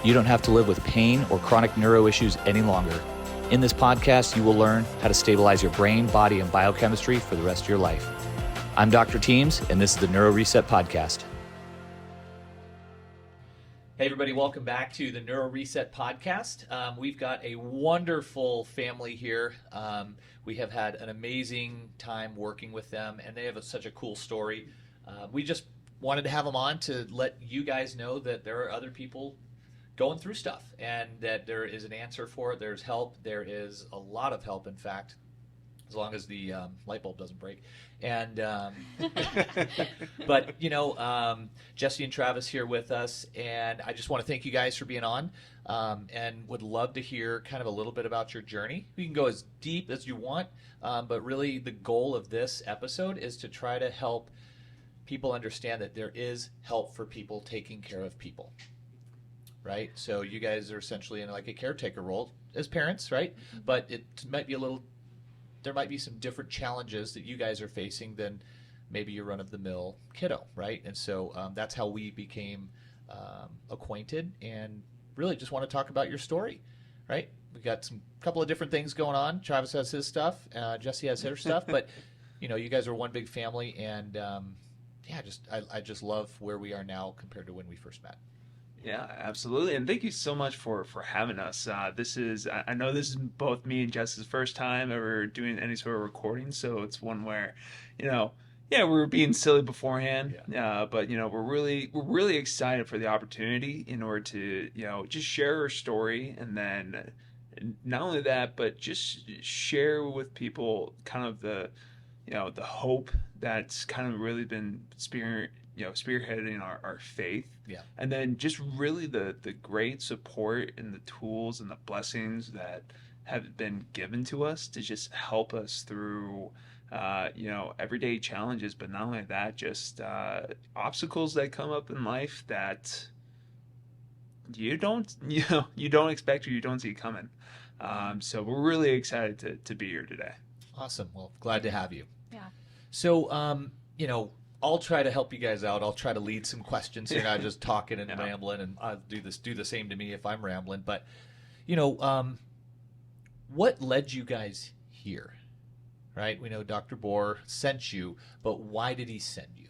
You don't have to live with pain or chronic neuro issues any longer. In this podcast, you will learn how to stabilize your brain, body, and biochemistry for the rest of your life. I'm Dr. Teams, and this is the NeuroRESET podcast. Hey everybody, welcome back to the NeuroRESET podcast. We've got a wonderful family here. We have had an amazing time working with them, and they have such a cool story. We just wanted to have them on to let you guys know that there are other people going through stuff and that there is an answer for it. There's help. There is a lot of help, in fact, as long as the light bulb doesn't break. And but Jesse and Travis here with us, and I just want to thank you guys for being on, and would love to hear kind of a little bit about your journey. You can go as deep as you want, but really the goal of this episode is to try to help people understand that there is help for people taking care of people, right? So you guys are essentially in like a caretaker role as parents, right? But it might be there might be some different challenges that you guys are facing than maybe your run-of-the-mill kiddo, right? And so that's how we became acquainted, and really just want to talk about your story, right? We've got couple of different things going on. Travis has his stuff, Jesse has her stuff, but you guys are one big family, and I just love where we are now compared to when we first met. Yeah, absolutely. And thank you so much for having us. I know this is both me and Jess's first time ever doing any sort of recording. So it's one where, we were being silly beforehand. Yeah. But we're really excited for the opportunity in order to, just share our story. And then not only that, but just share with people kind of the hope that's kind of really been spearheading our faith. Yeah. And then just really the great support and the tools and the blessings that have been given to us to just help us through everyday challenges, but not only that, just obstacles that come up in life that you don't expect or you don't see coming. So we're really excited to be here today. Awesome. Well, glad to have you. Yeah. So, I'll try to help you guys out. I'll try to lead some questions here, not just talking and rambling, and I'll do the same to me if I'm rambling. But, what led you guys here, right? We know Dr. Bohr sent you, but why did he send you?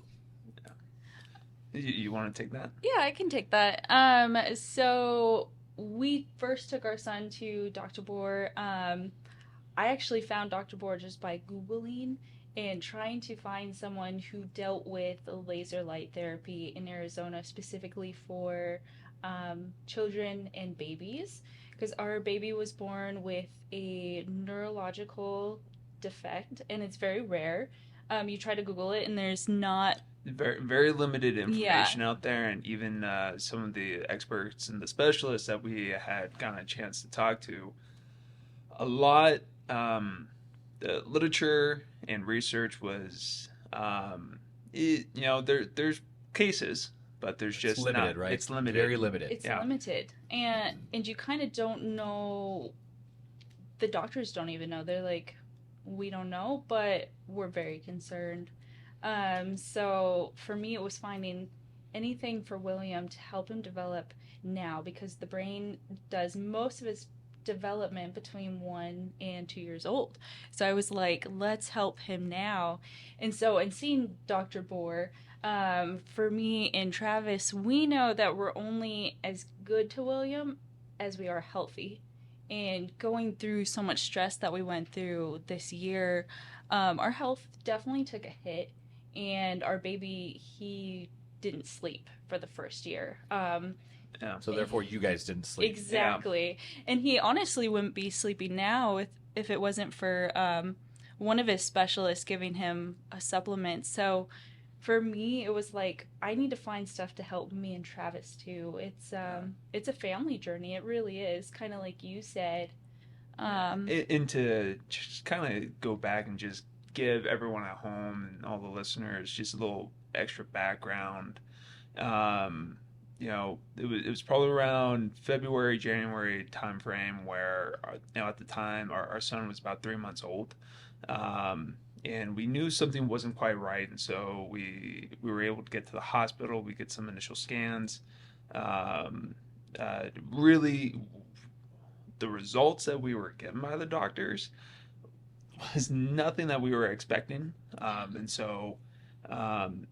You want to take that? Yeah, I can take that. So we first took our son to Dr. Bohr. I actually found Dr. Bohr just by Googling and trying to find someone who dealt with laser light therapy in Arizona, specifically for children and babies, because our baby was born with a neurological defect, and it's very rare. You try to Google it, and there's not very, very limited information out there, and even some of the experts and the specialists that we had gotten a chance to talk to, a lot, the literature and research was, there's cases, but there's just limited, not, right? It's limited, very limited. It's limited, and you kind of don't know. The doctors don't even know. They're like, we don't know, but we're very concerned. So for me, it was finding anything for William to help him develop now, because the brain does most of its development between 1 and 2 years old. So I was like, let's help him now. And so, and seeing Dr. Bohr, for me and Travis, we know that we're only as good to William as we are healthy. And going through so much stress that we went through this year, our health definitely took a hit. And our baby, he didn't sleep for the first year. So therefore, you guys didn't sleep. Exactly. Yeah. And he honestly wouldn't be sleeping now if it wasn't for one of his specialists giving him a supplement. So for me, it was like, I need to find stuff to help me and Travis too. It's a family journey. It really is, kind of like you said. And to just kind of go back and just give everyone at home and all the listeners just a little extra background. It was probably around February, January timeframe where, at the time our son was about 3 months old. And we knew something wasn't quite right. And so we were able to get to the hospital. We get some initial scans. really the results that we were given by the doctors was nothing that we were expecting. And so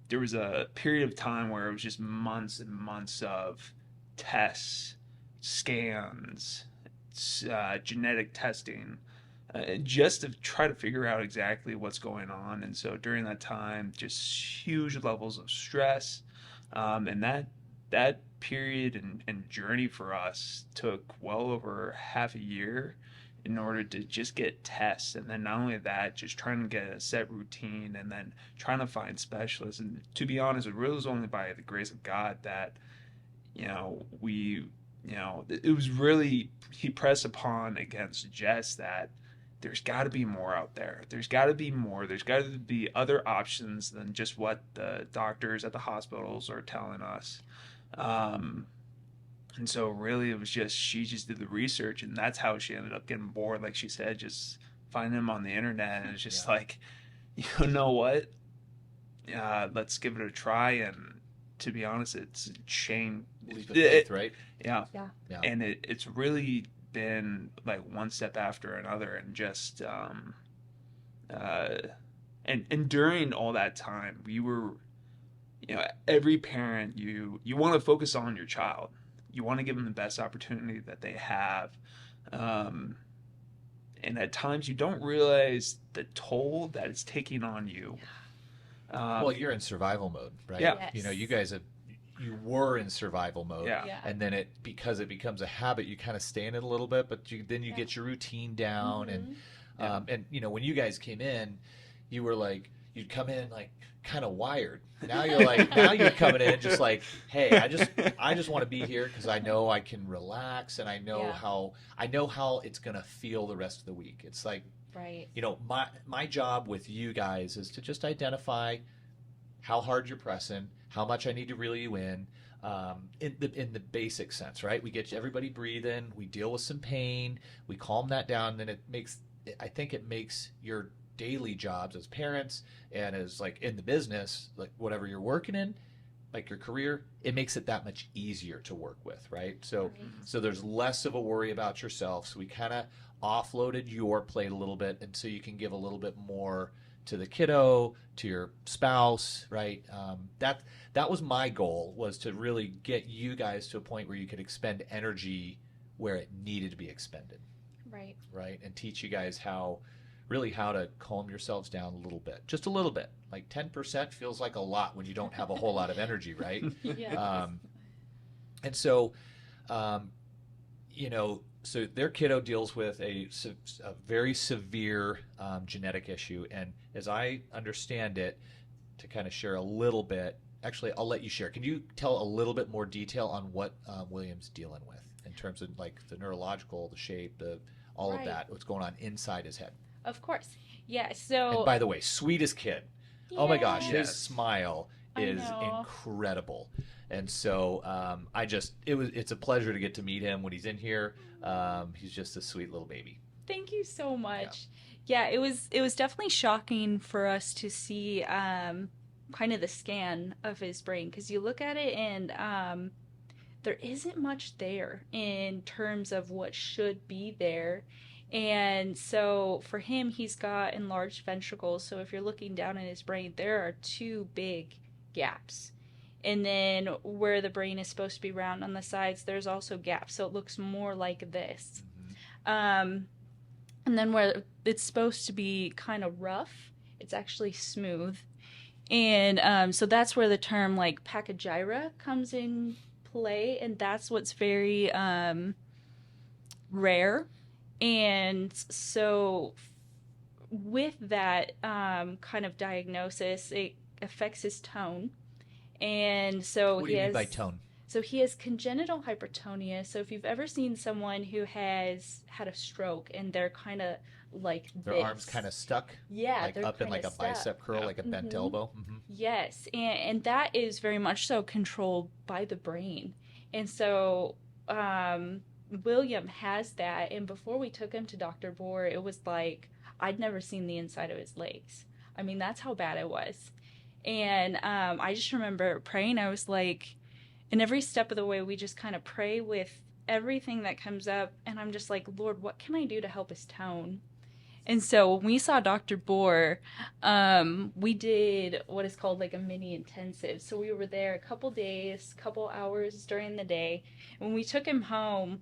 there was a period of time where it was just months and months of tests, scans, genetic testing, just to try to figure out exactly what's going on. And so during that time, just huge levels of stress. And that period and journey for us took well over half a year in order to just get tests. And then not only that, just trying to get a set routine and then trying to find specialists. And to be honest, it really was only by the grace of God that, it was really, he pressed upon against Jess that there's got to be more out there. There's got to be more. There's got to be other options than just what the doctors at the hospitals are telling us. And so really it was just, she just did the research, and that's how she ended up getting bored. Like she said, just finding him on the internet, and it's just like, you know what? Let's give it a try. And to be honest, it's a shame. Leap of faith, right? Yeah. Yeah. And it's really been like one step after another, and just and during all that time, we were, every parent, you want to focus on your child. You want to give them the best opportunity that they have. And at times you don't realize the toll that it's taking on you. Well, you're in survival mode, right? Yeah. Yes. You guys you were in survival mode. Yeah. Yeah. And then because it becomes a habit, you kind of stay in it a little bit, but then you get your routine down. Mhm. And when you guys came in, you were like, you'd come in like kind of wired. Now you're like, now you're coming in just like, hey, I just want to be here because I know I can relax, and I know Yeah. how it's gonna feel the rest of the week. It's like, Right. my job with you guys is to just identify how hard you're pressing, how much I need to reel you in the basic sense, right? We get everybody breathing, we deal with some pain, we calm that down, then I think it makes your daily jobs as parents and as like in the business, like whatever you're working in, like your career, it makes it that much easier to work with, right? So there's less of a worry about yourself. So we kind of offloaded your plate a little bit, and so you can give a little bit more to the kiddo, to your spouse, right? That was my goal, was to really get you guys to a point where you could expend energy where it needed to be expended, Right. right? And teach you guys how to calm yourselves down a little bit, just a little bit. Like 10% feels like a lot when you don't have a whole lot of energy, right? Yeah. And so, so their kiddo deals with a very severe genetic issue. And as I understand it, to kind of share a little bit, actually, I'll let you share. Can you tell a little bit more detail on what William's dealing with in terms of like the neurological, the shape, all of Right. that, what's going on inside his head? Of course. Yeah. So. And by the way, sweetest kid. Oh my gosh, his Yes. smile I is know. incredible. And so it's a pleasure to get to meet him when he's in here. He's just a sweet little baby. Thank you so much. Yeah, it was definitely shocking for us to see kind of the scan of his brain, because you look at it and there isn't much there in terms of what should be there. And so for him, he's got enlarged ventricles. So if you're looking down in his brain, there are two big gaps. And then where the brain is supposed to be round on the sides, there's also gaps. So it looks more like this. And then where it's supposed to be kind of rough, it's actually smooth. And so that's where the term like pachygyra comes in play. And that's what's very rare. And so with that kind of diagnosis, it affects his tone. And so What do you mean by tone? So he has congenital hypertonia. So if you've ever seen someone who has had a stroke and they're kind of like Their this. arms kind of stuck? Yeah, Like they're up in like kinda a bicep curl, like a bent elbow? Mm-hmm. Yes, and that is very much so controlled by the brain. And so William has that, and before we took him to Dr. Bohr, it was like I'd never seen the inside of his legs. I mean, that's how bad it was. And I just remember praying. I was like, And every step of the way, we just kind of pray with everything that comes up. And I'm just like, Lord, what can I do to help his tone? And so when we saw Dr. Bohr, we did what is called like a mini intensive. So we were there a couple days, couple hours during the day. When we took him home,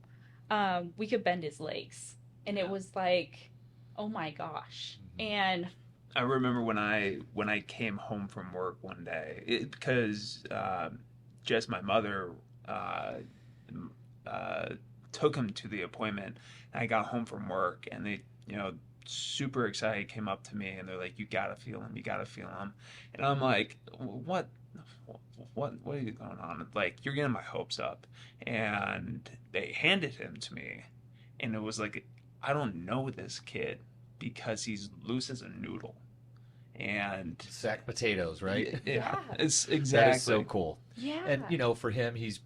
we could bend his legs. And it was like, oh my gosh. And I remember when I came home from work one day, because just my mother took him to the appointment. And I got home from work, and they, super excited, came up to me, and they're like, "You gotta feel him. You gotta feel him." And I'm like, "What are you going on? Like, you're getting my hopes up." And they handed him to me, and it was like, I don't know this kid because he's loose as a noodle. And sack potatoes, right? Yeah, it's exactly. That is so cool. yeah. And for him, he's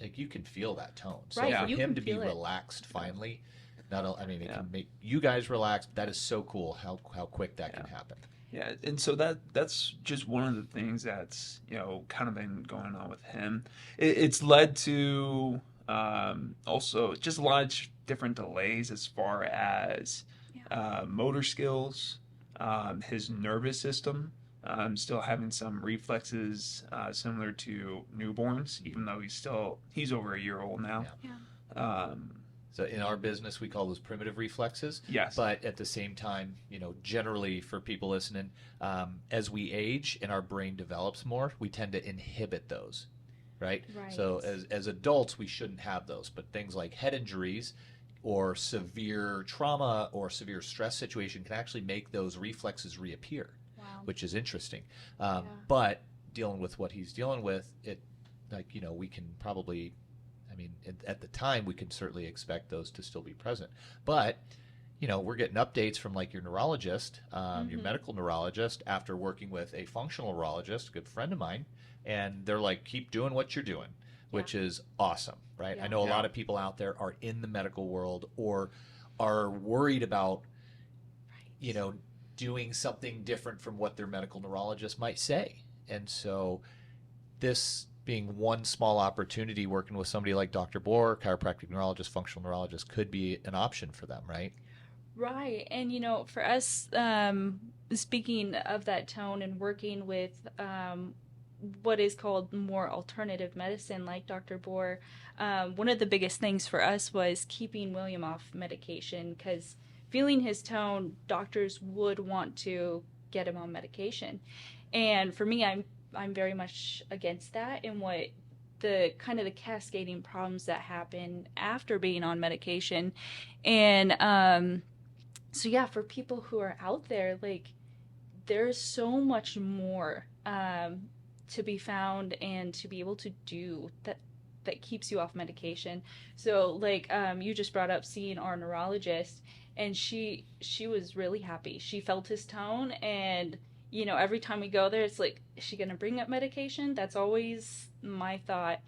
like, you can feel that tone. So Right, for you him can to be feel it. relaxed finally, it can make you guys relax. That is so cool how quick that can happen. Yeah, and so that's just one of the things that's kind of been going on with him. It's led to also just a lot of different delays as far as motor skills, his nervous system. Still having some reflexes similar to newborns, even though he's over a year old now. Yeah. So in our business, we call those primitive reflexes. Yes. But at the same time, generally for people listening, as we age and our brain develops more, we tend to inhibit those, right? Right. So as adults, we shouldn't have those. But things like head injuries or severe trauma or severe stress situation can actually make those reflexes reappear, Wow. which is interesting. But dealing with what he's dealing with, we can probably... at the time, we can certainly expect those to still be present. But, we're getting updates from like your neurologist, your medical neurologist, after working with a functional neurologist, a good friend of mine, and they're like, keep doing what you're doing, which is awesome, right? Yeah. I know a lot of people out there are in the medical world or are worried about, doing something different from what their medical neurologist might say. And so this being one small opportunity, working with somebody like Dr. Bohr, chiropractic neurologist, functional neurologist, could be an option for them, right? Right. And, for us, speaking of that tone and working with what is called more alternative medicine, like Dr. Bohr, one of the biggest things for us was keeping William off medication, because feeling his tone, doctors would want to get him on medication. And for me, I'm very much against that, and what the kind of the cascading problems that happen after being on medication. And so yeah, for people who are out there, like, there's so much more to be found and to be able to do that keeps you off medication. So like you just brought up seeing our neurologist, and she was really happy. She felt his tone, and every time we go there, it's like, is she going to bring up medication? That's always my thought.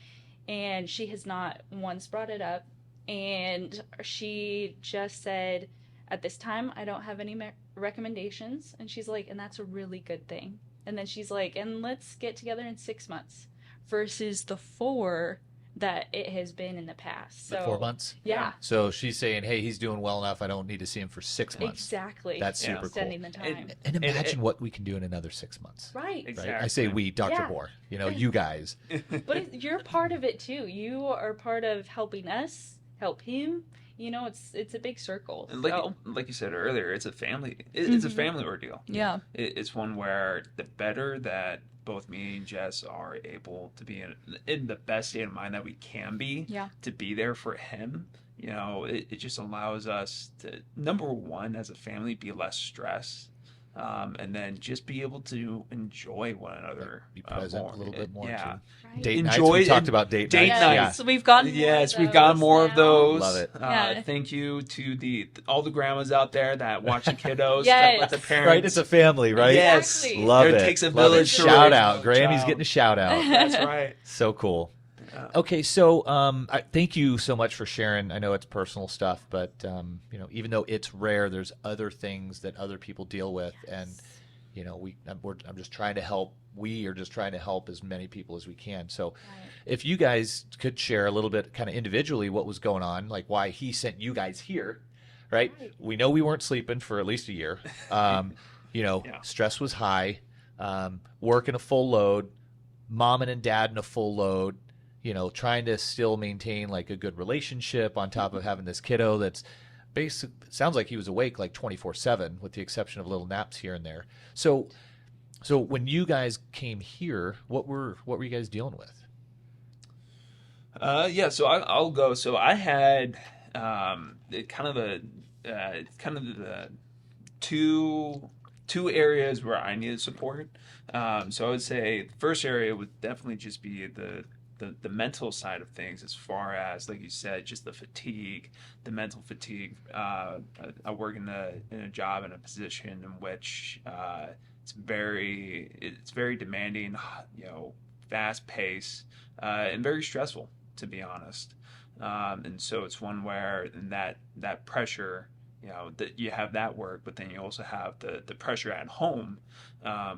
And she has not once brought it up. And she just said, at this time, I don't have any recommendations. And she's like, and that's a really good thing. And then she's like, and let's get together in 6 months versus the 4 that it has been in the past. So 4 months? Yeah. So she's saying, hey, he's doing well enough, I don't need to see him for 6 months. Exactly. That's super cool. Extending the time. And imagine what we can do in another 6 months. Right. Exactly. Right? I say we, Dr. Yeah. Bohr, you guys. But you're part of it too. You are part of helping us help him. It's a big circle. And So. like you said earlier, it's a family. It's a family ordeal. Yeah. It's one where the better that both me and Jess are able to be in the best state of mind that we can be, to be there for him, it just allows us to, number one, as a family, be less stressed. And then just be able to enjoy one another. Be present more. a little bit more. Yeah. Too. Right. Date Enjoy nights. We it. talked about date Date nights. nights. Yeah. So we've gotten Yes, more we've got more of now. those. Love it. Yeah. Thank you to all the grandmas out there that watch the kiddos. Yes. That let the parents. Right, it's a family, right? Yes. Exactly. Love It it. takes a Love village it. to Shout raise out. a Grammy's child. getting a shout out. That's right. So cool. Yeah. Okay, so thank you so much for sharing. I know it's personal stuff, but even though it's rare, there's other things that other people deal with, and I'm just trying to help. We are just trying to help as many people as we can. So Right. if you guys could share a little bit kind of individually what was going on, like why he sent you guys here, right? Right. We know we weren't sleeping for at least a year. Yeah. Stress was high, working a full load, mom and dad in a full load, trying to still maintain like a good relationship on top of having this kiddo that's sounds like he was awake like 24/7 with the exception of little naps here and there. So when you guys came here, what were you guys dealing with? So I'll go. So I had kind of the two areas where I needed support. So I would say the first area would definitely just be the mental side of things, as far as, like you said, just the fatigue, the mental fatigue. I work in a job, in a position in which it's very demanding, fast pace, and very stressful, to be honest. And so it's one where in that pressure, that you have that work, but then you also have the pressure at home,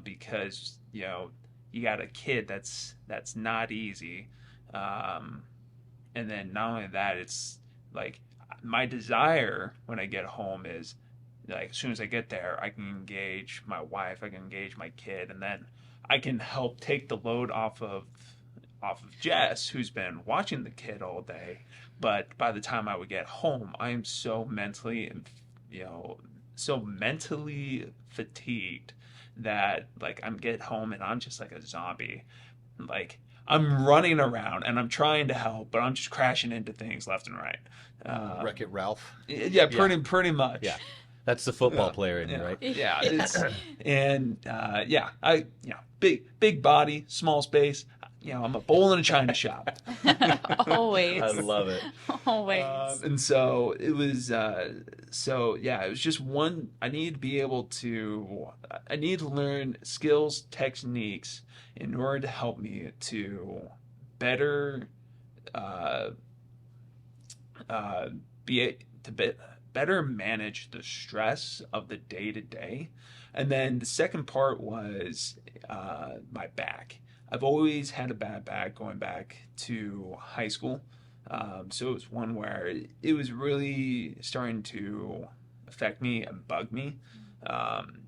because you got a kid that's not easy, and then not only that, it's like my desire when I get home is, like, as soon as I get there, I can engage my wife, I can engage my kid, and then I can help take the load off of Jess, who's been watching the kid all day. But by the time I would get home, I am so mentally fatigued that, like, I'm get home and I'm just like a zombie. Like, I'm running around and I'm trying to help, but I'm just crashing into things left and right. Wreck-It Ralph. Yeah, pretty much. Yeah, that's the football player in you, right? Yeah, big body, small space. I'm a bull in a china shop. Always. I love it. Always. And so it was. It was just one. I needed to learn skills, techniques in order to help me to better better manage the stress of the day to day. And then the second part was my back. I've always had a bad back going back to high school. So it was one where it was really starting to affect me and bug me.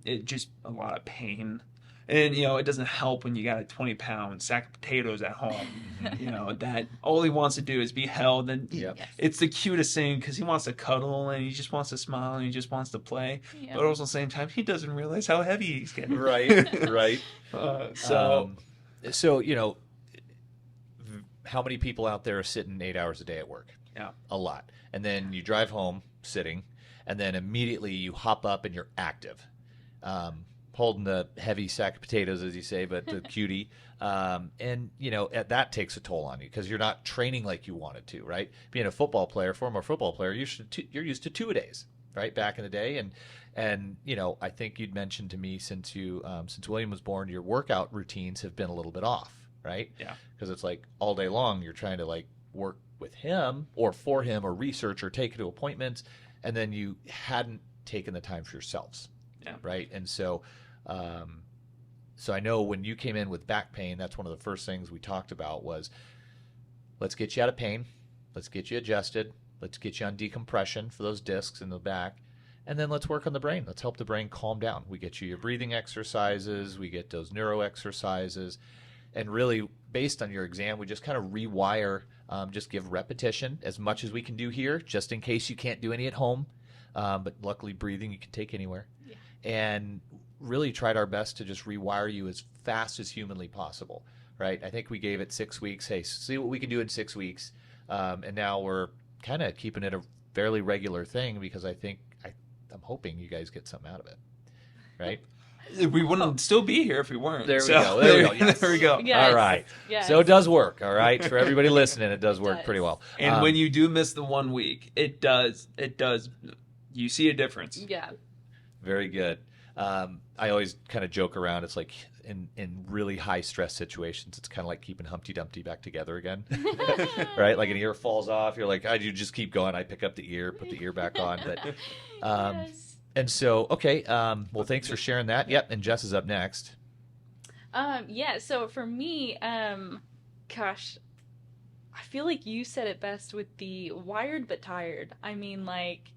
It just a lot of pain. And, it doesn't help when you got a 20-pound sack of potatoes at home, that all he wants to do is be held. And Yep. it's the cutest thing because he wants to cuddle and he just wants to smile and he just wants to play. Yep. But also at the same time, he doesn't realize how heavy he's getting. Right. So, how many people out there are sitting 8 hours a day at work? yeah. A lot. And then you drive home sitting, and then immediately you hop up and you're active, holding the heavy sack of potatoes, as you say, but the cutie. And that takes a toll on you because you're not training like you wanted to, right? Being a former football player, you're used to 2-a-days, right? Back in the day. And I think you'd mentioned to me since William was born, your workout routines have been a little bit off, right? Yeah. Because it's like all day long you're trying to like work with him or for him or research or take to appointments, and then you hadn't taken the time for yourselves. Yeah. Right. And so I know when you came in with back pain, that's one of the first things we talked about was, let's get you out of pain, let's get you adjusted, let's get you on decompression for those discs in the back, and then let's work on the brain. Let's help the brain calm down. We get you your breathing exercises, we get those neuro exercises, and really based on your exam, we just kind of rewire, just give repetition as much as we can do here, just in case you can't do any at home. But luckily breathing you can take anywhere. Yeah. And really tried our best to just rewire you as fast as humanly possible, right? I think we gave it 6 weeks. Hey, see what we can do in 6 weeks. And now we're kind of keeping it a fairly regular thing because I'm hoping you guys get something out of it, right? We wouldn't still be here if we weren't. There we go. There we go. Yes. There we go. Yes. All right. Yes. So it does work, all right? For everybody listening, it does work does. pretty well. And when you do miss the 1 week, it does. You see a difference. Yeah. Very good. I always kind of joke around. It's like in really high stress situations, it's kind of like keeping Humpty Dumpty back together again, right? Like an ear falls off, you're like, you just keep going. I pick up the ear, put the ear back on. But Yes. And so, okay, well, thanks for sharing that. Yep, and Jess is up next. Yeah, so for me, gosh, I feel like you said it best with the wired but tired. I mean, like,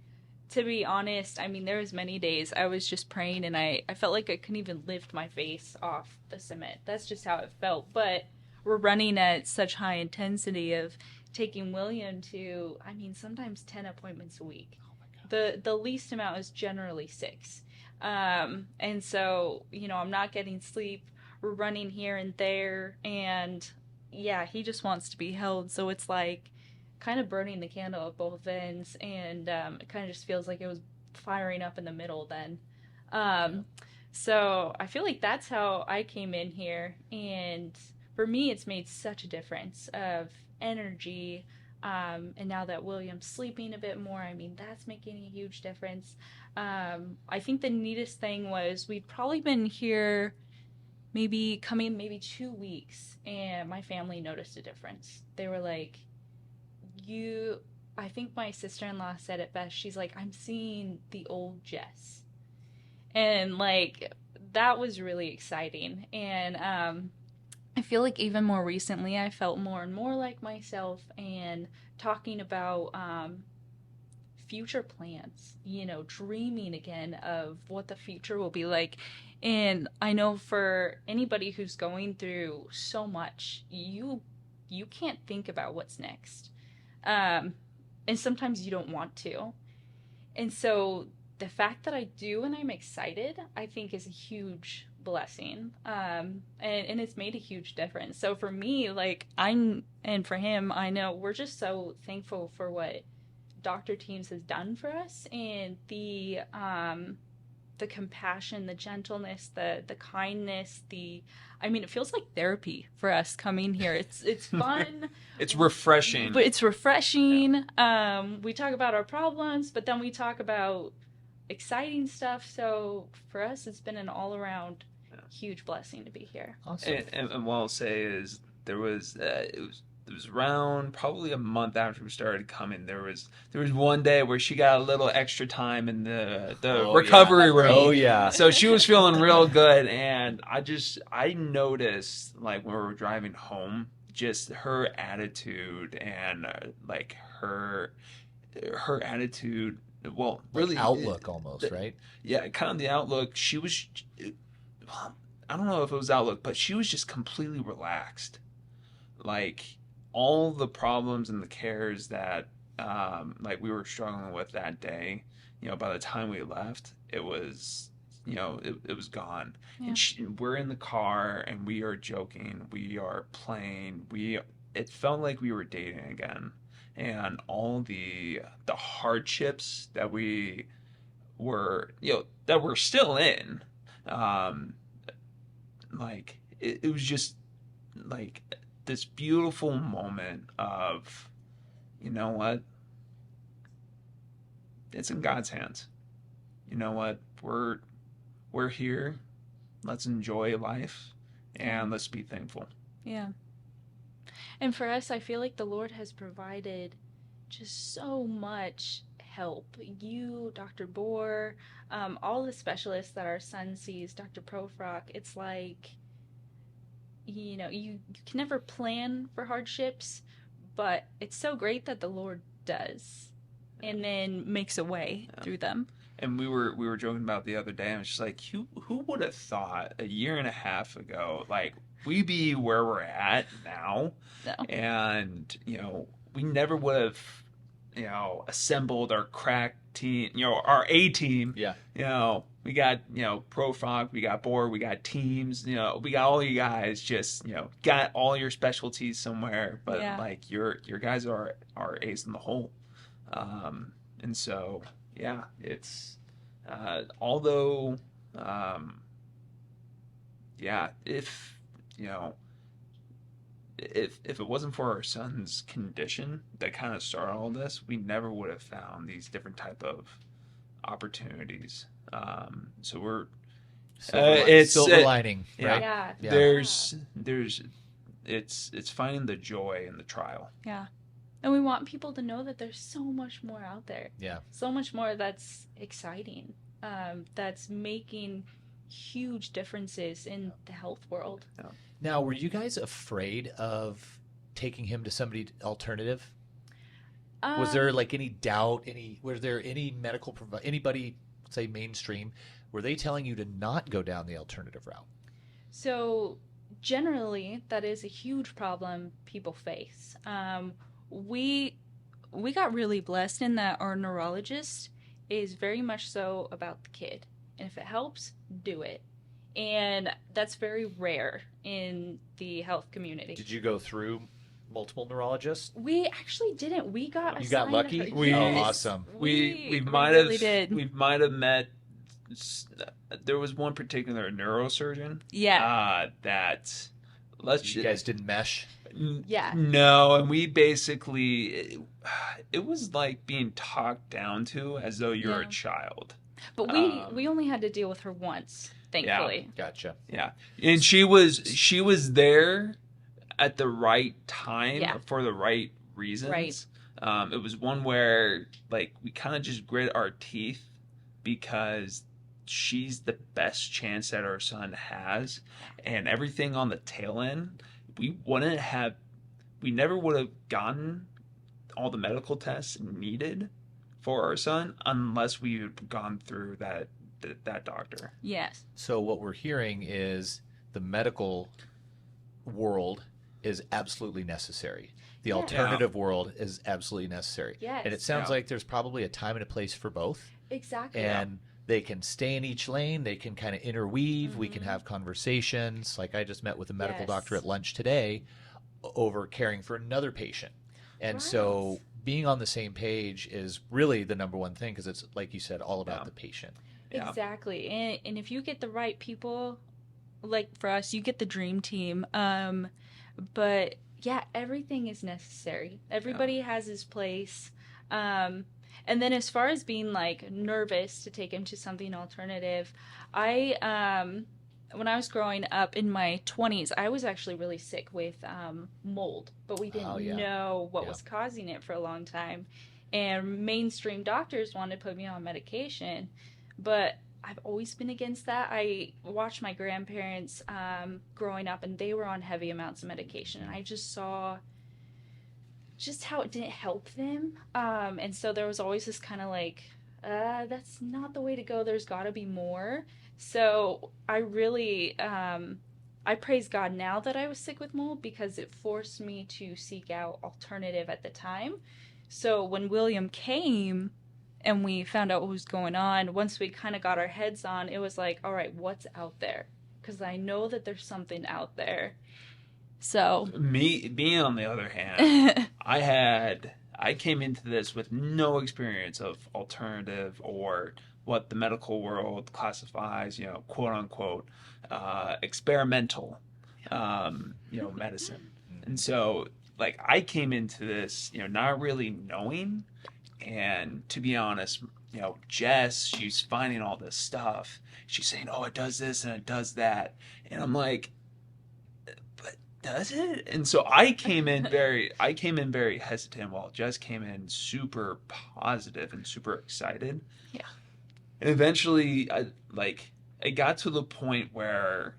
to be honest, I mean, there was many days I was just praying and I felt like I couldn't even lift my face off the cement. That's just how it felt. But we're running at such high intensity of taking William to, I mean, sometimes 10 appointments a week. The least amount is generally 6. And so, you know, I'm not getting sleep. We're running here and there, and yeah, he just wants to be held. So it's like kind of burning the candle at both ends, and it kind of just feels like it was firing up in the middle then. So I feel like that's how I came in here, and for me, it's made such a difference of energy. And now that William's sleeping a bit more, I mean, that's making a huge difference. I think the neatest thing was we'd probably been here maybe 2 weeks, and my family noticed a difference. They were like, I think my sister-in-law said it best. She's like, I'm seeing the old Jess. And like, that was really exciting. And I feel like even more recently, I felt more and more like myself, and talking about future plans, you know, dreaming again of what the future will be like. And I know for anybody who's going through so much, you can't think about what's next. And sometimes you don't want to. And so the fact that I do and I'm excited, I think is a huge blessing. And it's made a huge difference. So for me, like, and for him, I know we're just so thankful for what Dr. Teams has done for us, and the compassion, the gentleness, the kindness, I mean, it feels like therapy for us coming here. It's fun. It's refreshing. But it's refreshing. Yeah. We talk about our problems, but then we talk about exciting stuff. So for us, it's been an all-around huge blessing to be here. Awesome. And what I'll say is it was around probably a month after we started coming. There was one day where she got a little extra time in the recovery room. Oh yeah. So she was feeling real good, and I noticed, like, when we were driving home, just her attitude and like her attitude. Well, really, outlook almost, right? Yeah, kind of the outlook. She was, I don't know if it was outlook, but she was just completely relaxed. Like, all the problems and the cares that like we were struggling with that day, you know, by the time we left, it was, you know, it was gone. Yeah. And we're in the car and we are joking, we are playing, it felt like we were dating again. And all the hardships that we were, you know, that we're still in, like, it was just like this beautiful moment of, you know what, it's in God's hands. You know what, we're here, let's enjoy life, and let's be thankful. Yeah. And for us, I feel like the Lord has provided just so much help. You, Dr. Bohr, all the specialists that our son sees, Dr. Profrock, it's like, you know, you can never plan for hardships, but it's so great that the Lord does, and then makes a way through them. And we were joking about the other day, and it's just like, who would have thought a year and a half ago, like, we'd be where we're at now. No. And, you know, we never would have, you know, assembled our crack team, you know, our A team. Yeah. You know, we got, you know, Profrock, we got Board, we got teams, you know, we got all you guys just, you know, got all your specialties somewhere. But like, your guys are ace in the hole. And so, yeah, it's, although, yeah, if, you know, if it wasn't for our son's condition that kind of started all this, we never would have found these different type of opportunities. So we're silver lining, right? Yeah. There's it's finding the joy in the trial. Yeah. And we want people to know that there's so much more out there. Yeah. So much more that's exciting. that's making huge differences in the health world. Now, were you guys afraid of taking him to somebody alternative? Was there like any doubt? Was there any anybody, say mainstream, were they telling you to not go down the alternative route? So generally, that is a huge problem people face. We got really blessed in that our neurologist is very much so about the kid, and if it helps, do it. And that's very rare in the health community. Did you go through multiple neurologists? We actually didn't. We got You got assigned lucky? her- We- Oh, Yes. awesome. We might really have did. we might have met. There was one particular neurosurgeon. Yeah. That You guys didn't mesh? Yeah. No, and we basically it was like being talked down to as though you're a Yeah. child. But we only had to deal with her once, thankfully. Gotcha. Yeah, and she was there at the right time Yeah. for the right reasons. Right. It was one where like we kind of just grit our teeth because she's the best chance that our son has, and everything on the tail end, we never would have gotten all the medical tests needed for our son unless we had gone through that doctor. Yes. So what we're hearing is the medical world is absolutely necessary. The Yeah. alternative world is absolutely necessary. Yes. And it sounds Yeah. like there's probably a time and a place for both. Exactly. And they can stay in each lane. They can kind of interweave. We can Mhm. have conversations. Like I just met with a medical Yes. doctor at lunch today over caring for another patient. And so Right. being on the same page is really the number one thing because it's, like you said, all about Yeah. the patient. Yeah. Exactly. And if you get the right people, like for us, you get the dream team. But yeah, everything is necessary. Everybody has his place. And then as far as being like nervous to take him to something alternative, when I was growing up in my 20s, I was actually really sick with mold, but we didn't Oh, yeah. know what Yeah. was causing it for a long time. And mainstream doctors wanted to put me on medication, but I've always been against that. I watched my grandparents growing up, and they were on heavy amounts of medication, and I just saw just how it didn't help them. And so there was always this kind of like, that's not the way to go. There's got to be more. So I really, I praise God now that I was sick with mold because it forced me to seek out alternative at the time. So when William came and we found out what was going on, once we kind of got our heads on, it was like, all right, what's out there? Because I know that there's something out there. So Me on the other hand, I came into this with no experience of alternative or what the medical world classifies, quote unquote, experimental, medicine. And so, like, I came into this, not really knowing. And to be honest, Jess, she's finding all this stuff. She's saying, oh, it does this and it does that. And I'm like, but does it? And so I came in very hesitant while Jess came in super positive and super excited. Yeah. And eventually, it got to the point where,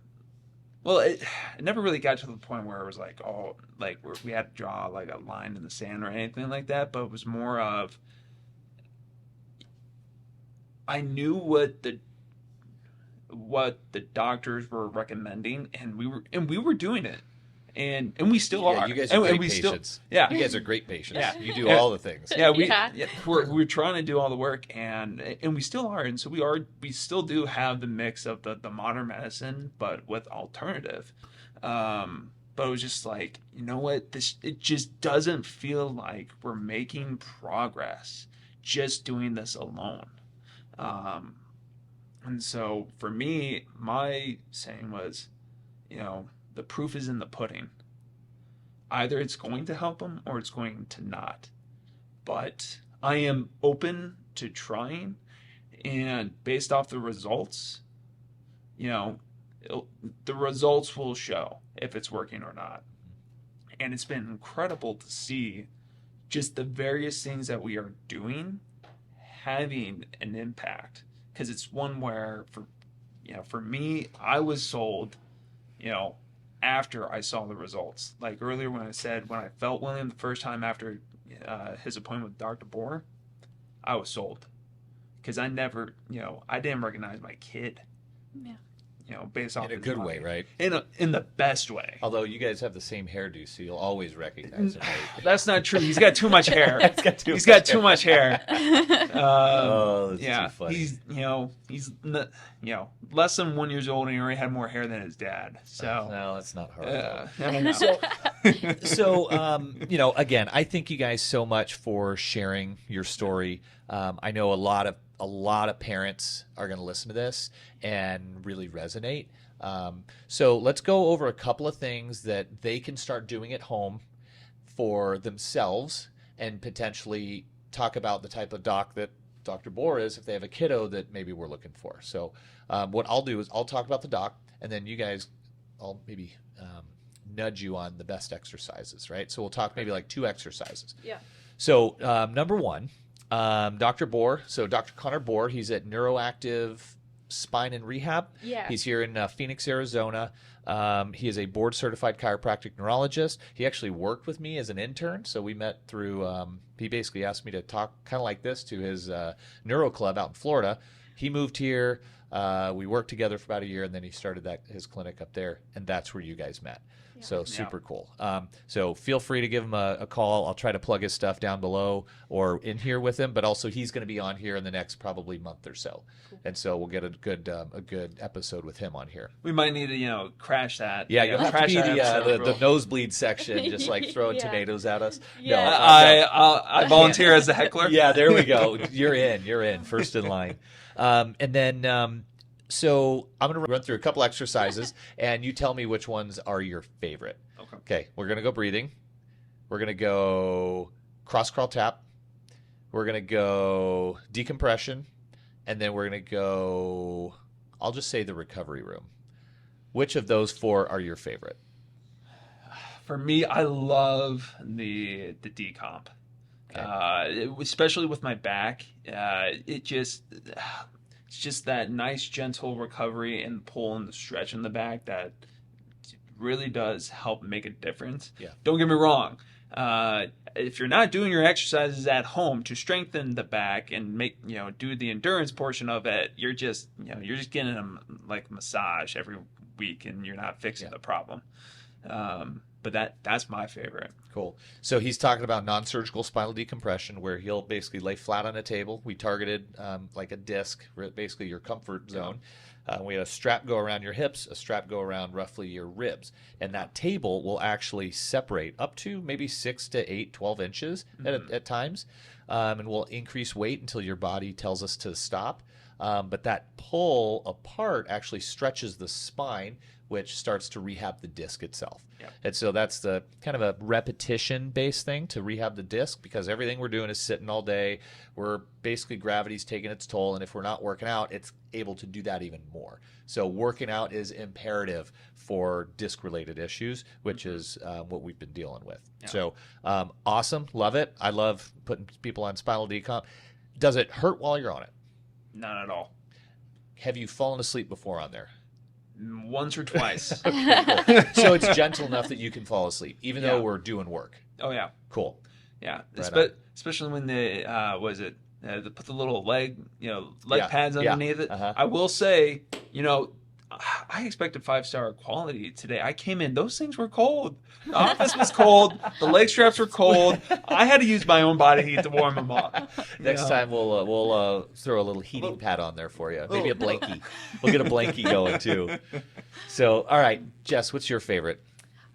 well, it never really got to the point where it was like, oh, like we had to draw like a line in the sand or anything like that. But it was more of, I knew what the doctors were recommending, and we were doing it, and we still Yeah, are. you guys are great we patients. Still, yeah, You guys are great patients. Yeah. You do Yeah. all the things. yeah, we're trying to do all the work, and we still are, and so we still do have the mix of the modern medicine, but with alternative. But it was just like, you know what, it just doesn't feel like we're making progress just doing this alone. And so for me, my saying was, the proof is in the pudding. Either it's going to help them or it's going to not. But I am open to trying, and based off the results, the results will show if it's working or not. And it's been incredible to see just the various things that we are doing having an impact. because it's one where for me, I was sold, after I saw the results. Like earlier when I said, when I felt William the first time after his appointment with Dr. Bohr, I was sold. Because I never, I didn't recognize my kid. Yeah. Based off In a his good body. way, right? In the best way. Although you guys have the same hairdo, so you'll always recognize him. Right? That's not true. He's got too much hair. He's got too much hair. Oh, that's Yeah, too funny. he's less than 1 year old, and he already had more hair than his dad. So no, that's not hard. I don't know. So, again, I thank you guys so much for sharing your story. I know a lot of parents are going to listen to this and really resonate. So let's go over a couple of things that they can start doing at home for themselves, and potentially talk about the type of doc that Dr. Bohr is if they have a kiddo that maybe we're looking for. So what I'll do is I'll talk about the doc, and then you guys, I'll maybe nudge you on the best exercises, right? So we'll talk maybe like 2 exercises. Yeah. So number 1, Dr. Bohr. So Dr. Connor Bohr, he's at Neuroactive Spine and Rehab. Yeah. He's here in Phoenix, Arizona. He is a board certified chiropractic neurologist. He actually worked with me as an intern. So we met through, he basically asked me to talk kind of like this to his neuro club out in Florida. He moved here. We worked together for about a year, and then he started his clinic up there, and that's where you guys met. Yeah. So super cool. So feel free to give him a call. I'll try to plug his stuff down below or in here with him, but also he's going to be on here in the next probably month or so. Cool. And so we'll get a good episode with him on here. We might need to crash that. Yeah, you'll have to crash be that the nosebleed section, just like throwing Yeah. tomatoes at us. Yeah. No, I volunteer as the heckler. yeah, there we go. You're in first in line. And then so I'm going to run through a couple exercises, and you tell me which ones are your favorite. Okay, we're going to go breathing. We're going to go cross crawl tap. We're going to go decompression. And then we're going to go, I'll just say the recovery room. Which of those 4 are your favorite? For me, I love the decomp. Okay. Especially with my back. It's just that nice, gentle recovery and pull and the stretch in the back that really does help make a difference. Yeah. Don't get me wrong. If you're not doing your exercises at home to strengthen the back and do the endurance portion of it, you're just getting them like massage every week, and you're not fixing the problem. But that's my favorite. Cool. So he's talking about non-surgical spinal decompression, where he'll basically lay flat on a table. We targeted like a disc, basically your comfort zone. We had a strap go around your hips, a strap go around roughly your ribs. And that table will actually separate up to maybe 6 to 8, 12 inches at times. And we'll increase weight until your body tells us to stop. But that pull apart actually stretches the spine, which starts to rehab the disc itself. Yep. And so that's the kind of a repetition-based thing to rehab the disc, because everything we're doing is sitting all day. We're basically, gravity's taking its toll, and if we're not working out, it's able to do that even more. So working out is imperative for disc-related issues, which is what we've been dealing with. Yeah. So awesome. Love it. I love putting people on spinal decomp. Does it hurt while you're on it? Not at all. Have you fallen asleep before on there? Once or twice. Okay, cool. So it's gentle enough that you can fall asleep, even though we're doing work. Oh, yeah. Cool. Yeah. Right especially when they, they put the little leg pads underneath it. Uh-huh. I will say, I expected 5-star quality today. I came in, those things were cold. The office was cold. The leg straps were cold. I had to use my own body heat to warm them up. Next time we'll throw a little heating pad on there for you. Maybe a blankie. We'll get a blankie going too. So, all right, Jess, what's your favorite?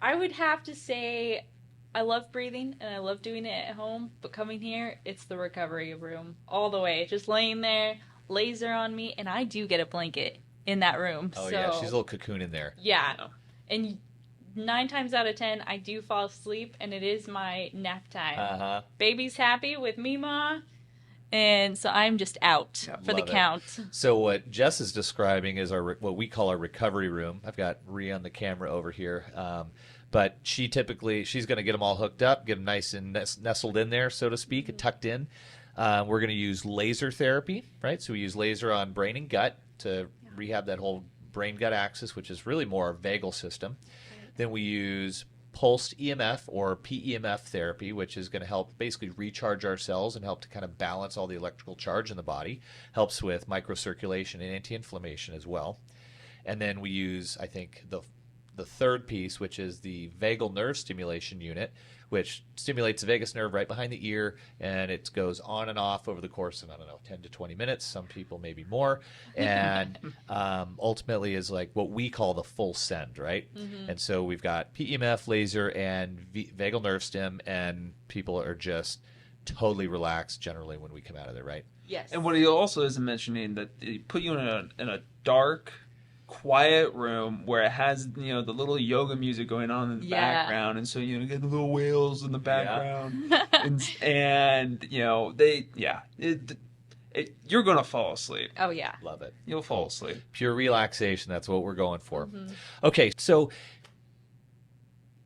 I would have to say I love breathing and I love doing it at home, but coming here, it's the recovery room all the way. Just laying there, laser on me, and I do get a blanket in that room. Oh, so, yeah, she's a little cocoon in there. Yeah. And 9 times out of 10, I do fall asleep, and it is my nap time. Uh-huh. Baby's happy with me, Ma, and so I'm just out for the count. So what Jess is describing is what we call our recovery room. I've got Rhea on the camera over here. But she's going to get them all hooked up, get them nice and nestled in there, so to speak, and tucked in. We're going to use laser therapy, right? So we use laser on brain and gut to rehab that whole brain-gut axis, which is really more our vagal system. Right. Then we use pulsed EMF or PEMF therapy, which is going to help basically recharge our cells and help to kind of balance all the electrical charge in the body. Helps with microcirculation and anti-inflammation as well. And then we use, I think, the third piece, which is the vagal nerve stimulation unit, which stimulates the vagus nerve right behind the ear, and it goes on and off over the course of, 10 to 20 minutes. Some people maybe more. And ultimately is like what we call the full send, right? Mm-hmm. And so we've got PEMF, laser, and vagal nerve stim, and people are just totally relaxed generally when we come out of there, right? Yes. And what he also isn't mentioning, that they put you in a dark, quiet room where it has the little yoga music going on in the background, and so you get the little whales in the background, and you're gonna fall asleep. Oh yeah, love it. You'll fall asleep. Pure relaxation. That's what we're going for. Mm-hmm. Okay, so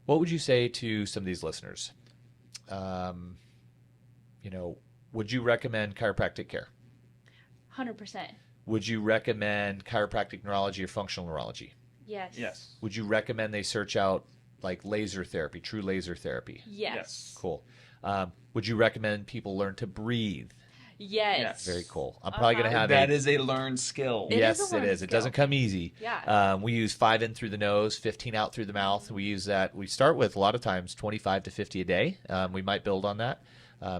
what would you say to some of these listeners? Would you recommend chiropractic care? 100%. Would you recommend chiropractic neurology or functional neurology? Yes. Yes. Would you recommend they search out like laser therapy, true laser therapy? Yes. Cool. Would you recommend people learn to breathe? Yes. Very cool. I'm probably going to have that is a learned skill. Yes, it is. It doesn't come easy. Yeah. We use 5 in through the nose, 15 out through the mouth. We use that. We start with a lot of times 25 to 50 a day. We might build on that.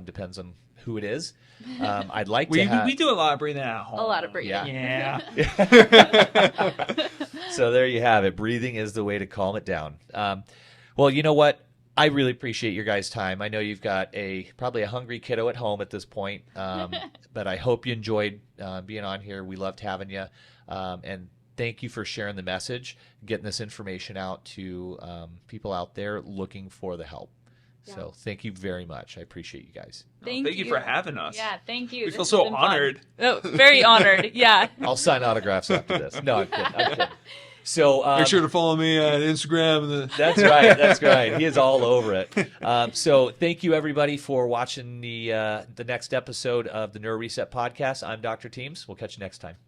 Depends on who it is. I'd like to have... We do a lot of breathing at home. A lot of breathing. Yeah. So there you have it. Breathing is the way to calm it down. Well, you know what? I really appreciate your guys' time. I know you've got probably a hungry kiddo at home at this point, but I hope you enjoyed being on here. We loved having you, and thank you for sharing the message, getting this information out to people out there looking for the help. Yeah. So thank you very much. I appreciate you guys. Thank you for having us. Yeah, thank you. We feel so honored. Oh, very honored. Yeah. I'll sign autographs after this. No, I'm kidding. So make sure to follow me on Instagram. That's right. That's right. He is all over it. So thank you everybody for watching the next episode of the NeuroRESET podcast. I'm Dr. Teams. We'll catch you next time.